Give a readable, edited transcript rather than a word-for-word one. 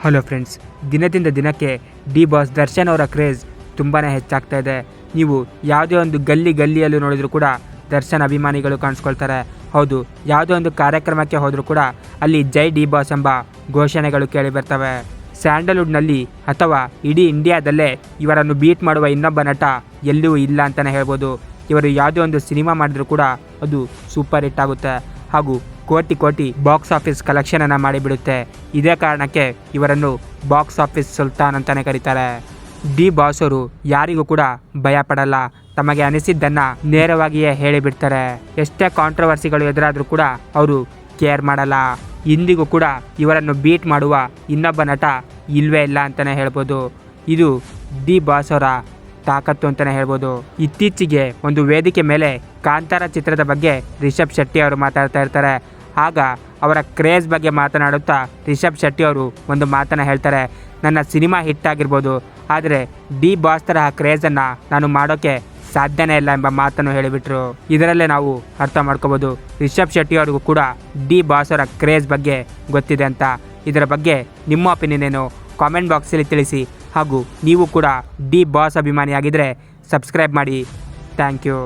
Hello friends, ದಿನದಿಂದ ದಿನಕ್ಕೆ D boss Darshan ಅವರ ಕ್ರೇಜ್ ತುಂಬಾ ಹೆಚ್ಚಾಗ್ತಾ ಇದೆ. ನೀವು ಯಾವುದೇ ಒಂದು ಗಲ್ಲಿಯಲ್ಲೂ ನೋಡಿದರೂ ಕೂಡ ದರ್ಶನ್ ಅಭಿಮಾನಿಗಳು ಕಾಣಿಸ್ಕೊಳ್ತಾರೆ. ಹೌದು, ಯಾವುದೇ ಒಂದು ಕಾರ್ಯಕ್ರಮಕ್ಕೆ ಹೋದರೂ ಕೂಡ ಅಲ್ಲಿ ಜೈ ಡಿ ಬಾಸ್ ಎಂಬ ಘೋಷಣೆಗಳು ಕೇಳಿ ಬರ್ತವೆ. ಸ್ಯಾಂಡಲ್ವುಡ್ನಲ್ಲಿ ಅಥವಾ ಇಡೀ ಇಂಡಿಯಾದಲ್ಲೇ ಇವರನ್ನು ಬೀಟ್ ಮಾಡುವ ಇನ್ನೊಬ್ಬ ನಟ ಎಲ್ಲೂ ಇಲ್ಲ ಅಂತಲೇ ಹೇಳ್ಬೋದು. ಇವರು ಯಾವುದೇ ಒಂದು ಸಿನಿಮಾ ಮಾಡಿದರೂ ಕೂಡ ಅದು ಸೂಪರ್ ಹಿಟ್ ಆಗುತ್ತೆ ಹಾಗೂ ಕೋಟಿ ಬಾಕ್ಸ್ ಆಫೀಸ್ ಕಲೆಕ್ಷನನ್ನು ಮಾಡಿಬಿಡುತ್ತೆ. ಇದೇ ಕಾರಣಕ್ಕೆ ಇವರನ್ನು ಬಾಕ್ಸ್ ಆಫೀಸ್ ಸುಲ್ತಾನ್ ಅಂತಲೇ ಕರೀತಾರೆ. ಡಿ ಬಾಸ್ ಅವರು ಯಾರಿಗೂ ಕೂಡ ಭಯ ಪಡಲ್ಲ. ತಮಗೆ ಅನಿಸಿದ್ದನ್ನು ನೇರವಾಗಿಯೇ ಹೇಳಿಬಿಡ್ತಾರೆ. ಎಷ್ಟೇ ಕಾಂಟ್ರವರ್ಸಿಗಳು ಎದುರಾದರೂ ಕೂಡ ಅವರು ಕೇರ್ ಮಾಡಲ್ಲ. ಇಂದಿಗೂ ಕೂಡ ಇವರನ್ನು ಬೀಟ್ ಮಾಡುವ ಇನ್ನೊಬ್ಬ ನಟ ಇಲ್ಲವೇ ಇಲ್ಲ ಅಂತಲೇ ಹೇಳ್ಬೋದು. ಇದು ಡಿ ಬಾಸ್ ಅವರ ತಾಕತ್ತು ಅಂತಲೇ ಹೇಳ್ಬೋದು. ಇತ್ತೀಚೆಗೆ ಒಂದು ವೇದಿಕೆ ಮೇಲೆ ಕಾಂತಾರ ಚಿತ್ರದ ಬಗ್ಗೆ ರಿಷಬ್ ಶೆಟ್ಟಿ ಅವರು ಮಾತಾಡ್ತಾ ಇರ್ತಾರೆ. ಆಗ ಅವರ ಕ್ರೇಜ್ ಬಗ್ಗೆ ಮಾತನಾಡುತ್ತಾ ರಿಷಬ್ ಶೆಟ್ಟಿ ಅವರು ಒಂದು ಮಾತನ್ನು ಹೇಳ್ತಾರೆ. ನನ್ನ ಸಿನಿಮಾ ಹಿಟ್ ಆಗಿರ್ಬೋದು, ಆದರೆ ಡಿ ಬಾಸ್ ತರಹ ಕ್ರೇಜನ್ನು ನಾನು ಮಾಡೋಕ್ಕೆ ಸಾಧ್ಯನೇ ಇಲ್ಲ ಎಂಬ ಮಾತನ್ನು ಹೇಳಿಬಿಟ್ರು. ಇದರಲ್ಲೇ ನಾವು ಅರ್ಥ ಮಾಡ್ಕೋಬೋದು ರಿಷಬ್ ಶೆಟ್ಟಿ ಅವ್ರಿಗೂ ಕೂಡ ಡಿ ಬಾಸ್ ಅವರ ಕ್ರೇಜ್ ಬಗ್ಗೆ ಗೊತ್ತಿದೆ ಅಂತ. ಇದರ ಬಗ್ಗೆ ನಿಮ್ಮ ಒಪಿನಿಯನ್ ಏನು ಕಾಮೆಂಟ್ ಬಾಕ್ಸಲ್ಲಿ ತಿಳಿಸಿ. ಹಾಗೂ ನೀವು ಕೂಡ ಡಿ ಬಾಸ್ ಅಭಿಮಾನಿಯಾಗಿದ್ದರೆ ಸಬ್ಸ್ಕ್ರೈಬ್ ಮಾಡಿ. Thank you.